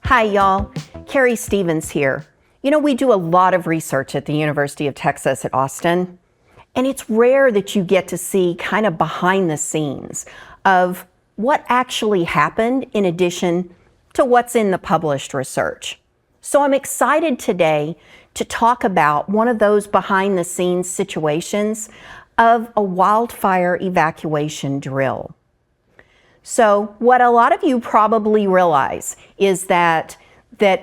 Hi, y'all. Keri Stevens here. You know, we do a lot of research at the University of Texas at Austin, and it's rare that you get to see kind of behind the scenes of what actually happened in addition to what's in the published research. So I'm excited today to talk about one of those behind the scenes situations of a wildfire evacuation drill. So what a lot of you probably realize is that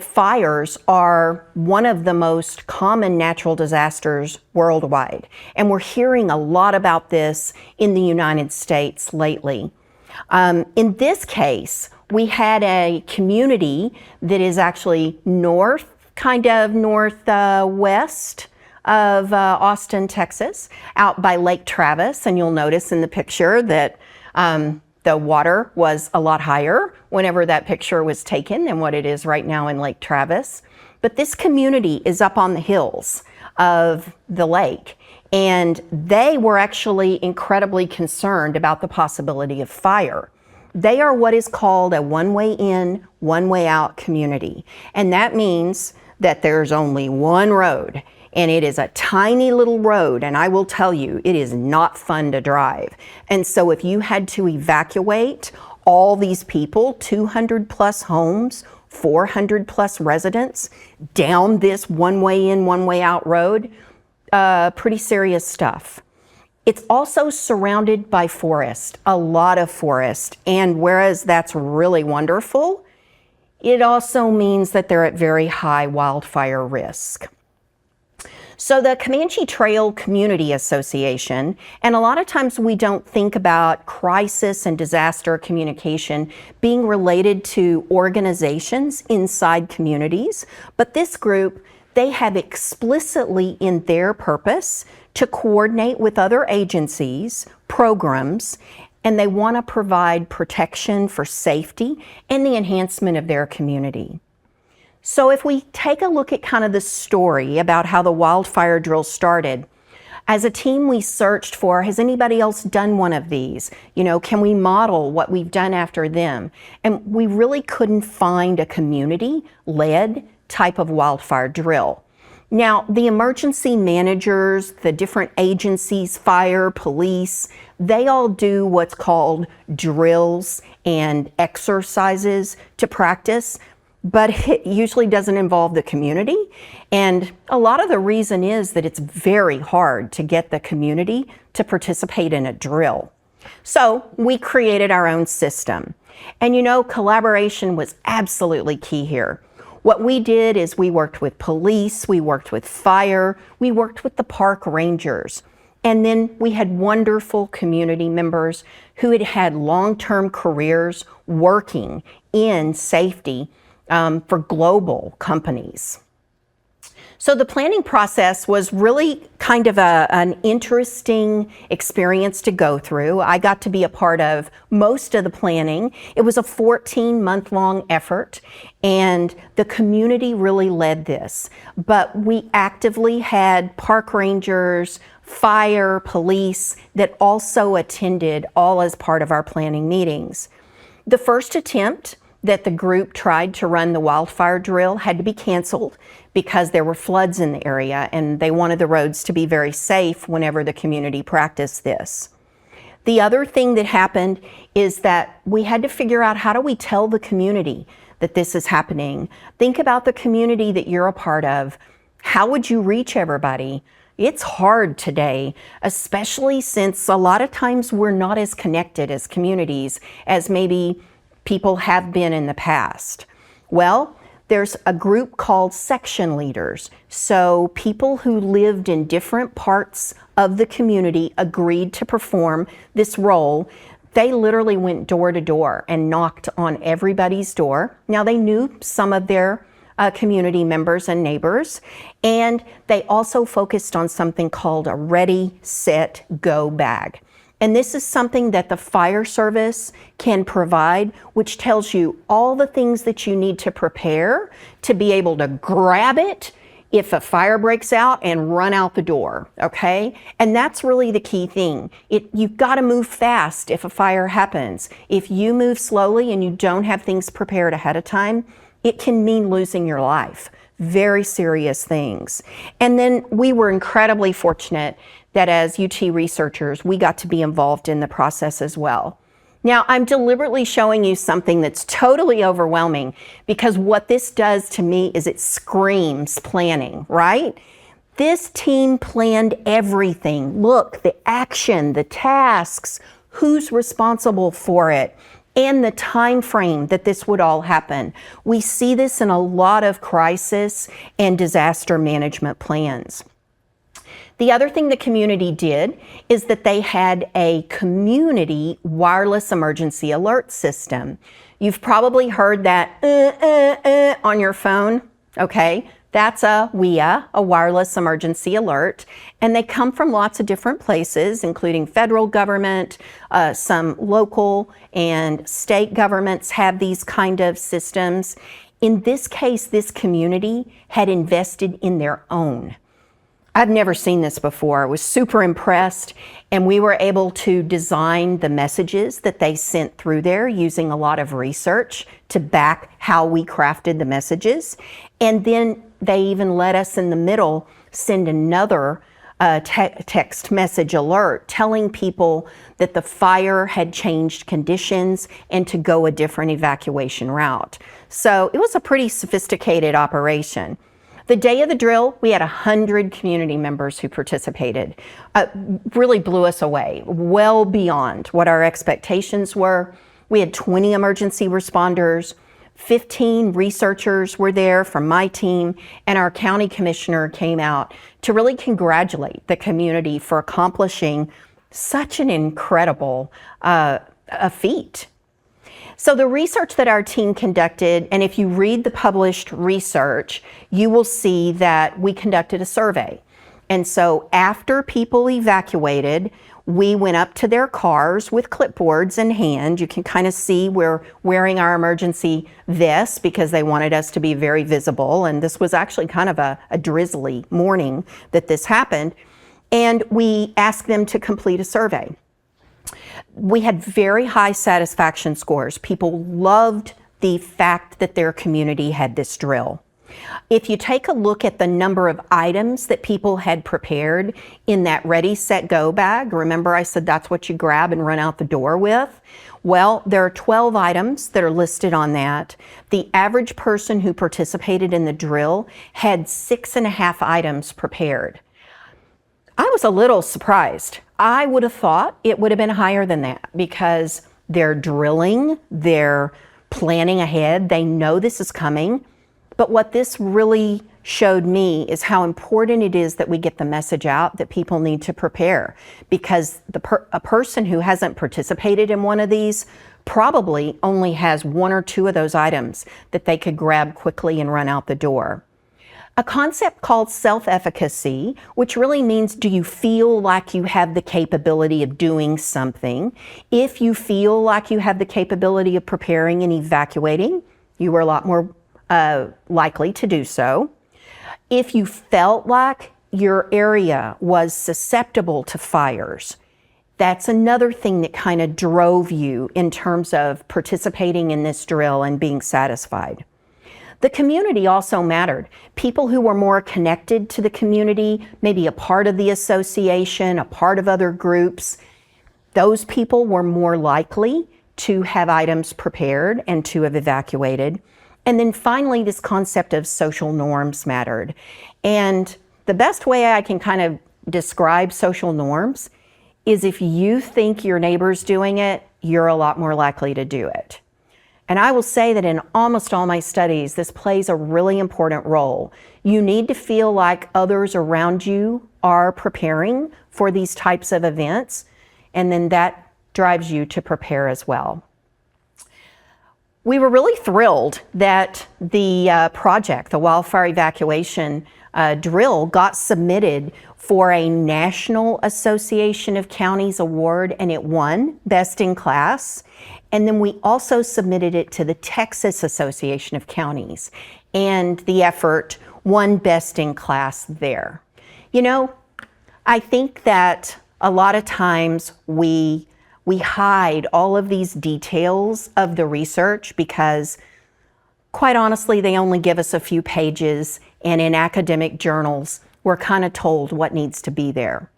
fires are one of the most common natural disasters worldwide. And we're hearing a lot about this in the United States lately. In this case, we had a community that is actually northwest of Austin, Texas, out by Lake Travis. And you'll notice in the picture that the water was a lot higher whenever that picture was taken than what it is right now in Lake Travis. But this community is up on the hills of the lake, and they were actually incredibly concerned about the possibility of fire. They are what is called a one-way in, one-way out community. And that means that there's only one road, and it is a tiny little road, and I will tell you, it is not fun to drive. And so if you had to evacuate all these people, 200 plus homes, 400 plus residents, down this one-way in, one-way out road, pretty serious stuff. It's also surrounded by forest, a lot of forest, and whereas that's really wonderful, it also means that they're at very high wildfire risk. So the Comanche Trail Community Association, and a lot of times we don't think about crisis and disaster communication being related to organizations inside communities, but this group, they have explicitly in their purpose to coordinate with other agencies, programs, and they want to provide protection for safety and the enhancement of their community. So if we take a look at kind of the story about how the wildfire drill started, as a team we searched for, has anybody else done one of these? You know, can we model what we've done after them? And we really couldn't find a community-led type of wildfire drill. Now, the emergency managers, the different agencies, fire, police, they all do what's called drills and exercises to practice, but it usually doesn't involve the community. And a lot of the reason is that it's very hard to get the community to participate in a drill. So we created our own system. And you know, collaboration was absolutely key here. What we did is we worked with police, we worked with fire, we worked with the park rangers. And then we had wonderful community members who had had long-term careers working in safety for global companies. So the planning process was really kind of an interesting experience to go through. I got to be a part of most of the planning. It was a 14-month-long effort, and the community really led this. But we actively had park rangers, fire, police that also attended, all as part of our planning meetings. The first attempt that the group tried to run the wildfire drill had to be canceled because there were floods in the area and they wanted the roads to be very safe whenever the community practiced this. The other thing that happened is that we had to figure out, how do we tell the community that this is happening? Think about the community that you're a part of. How would you reach everybody? It's hard today, especially since a lot of times we're not as connected as communities as maybe people have been in the past. Well, there's a group called section leaders. So people who lived in different parts of the community agreed to perform this role. They literally went door to door and knocked on everybody's door. Now, they knew some of their community members and neighbors, and they also focused on something called a ready, set, go bag. And this is something that the fire service can provide, which tells you all the things that you need to prepare to be able to grab it if a fire breaks out and run out the door, okay? And that's really the key thing. You've got to move fast if a fire happens. If you move slowly and you don't have things prepared ahead of time, it can mean losing your life. Very serious things. And then we were incredibly fortunate that as UT researchers, we got to be involved in the process as well. Now, I'm deliberately showing you something that's totally overwhelming because what this does to me is it screams planning, right? This team planned everything. Look, the action, the tasks, who's responsible for it, and the time frame that this would all happen. We see this in a lot of crisis and disaster management plans. The other thing the community did is that they had a community wireless emergency alert system. You've probably heard that on your phone, okay? That's a WEA, a wireless emergency alert, and they come from lots of different places, including federal government, some local and state governments have these kind of systems. In this case, this community had invested in their own. I've never seen this before. I was super impressed, and we were able to design the messages that they sent through there using a lot of research to back how we crafted the messages. And then they even let us in the middle send another text message alert telling people that the fire had changed conditions and to go a different evacuation route. So it was a pretty sophisticated operation. The day of the drill, we had 100 community members who participated. Really blew us away, well beyond what our expectations were. We had 20 emergency responders, 15 researchers were there from my team, and our county commissioner came out to really congratulate the community for accomplishing such an incredible feat. So the research that our team conducted, and if you read the published research, you will see that we conducted a survey. And so after people evacuated, we went up to their cars with clipboards in hand. You can kind of see we're wearing our emergency vests because they wanted us to be very visible. And this was actually kind of a drizzly morning that this happened. And we asked them to complete a survey. We had very high satisfaction scores. People loved the fact that their community had this drill. If you take a look at the number of items that people had prepared in that ready, set, go bag, remember I said that's what you grab and run out the door with? Well, there are 12 items that are listed on that. The average person who participated in the drill had 6.5 items prepared. I was a little surprised. I would have thought it would have been higher than that because they're drilling, they're planning ahead, they know this is coming. But what this really showed me is how important it is that we get the message out that people need to prepare, because a person who hasn't participated in one of these probably only has 1 or 2 of those items that they could grab quickly and run out the door. A concept called self-efficacy, which really means, do you feel like you have the capability of doing something? If you feel like you have the capability of preparing and evacuating, you are a lot more likely to do so. If you felt like your area was susceptible to fires, that's another thing that kind of drove you in terms of participating in this drill and being satisfied. The community also mattered. People who were more connected to the community, maybe a part of the association, a part of other groups, those people were more likely to have items prepared and to have evacuated. And then finally, this concept of social norms mattered. And the best way I can kind of describe social norms is if you think your neighbor's doing it, you're a lot more likely to do it. And I will say that in almost all my studies, this plays a really important role. You need to feel like others around you are preparing for these types of events, and then that drives you to prepare as well. We were really thrilled that the project, the Wildfire Evacuation drill, got submitted for a National Association of Counties award, and it won Best in Class. And then we also submitted it to the Texas Association of Counties, and the effort won best in class there. You know, I think that a lot of times we hide all of these details of the research because, quite honestly, they only give us a few pages, and in academic journals, we're kind of told what needs to be there.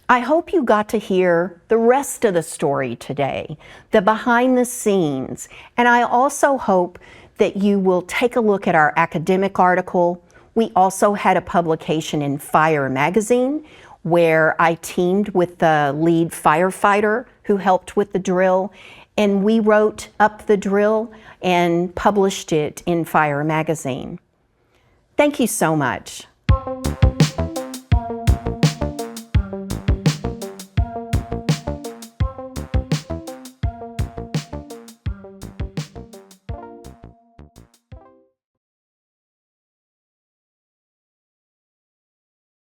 I hope you got to hear the rest of the story today, the behind the scenes, and I also hope that you will take a look at our academic article. We also had a publication in Fire magazine where I teamed with the lead firefighter who helped with the drill, and we wrote up the drill and published it in Fire magazine. Thank you so much.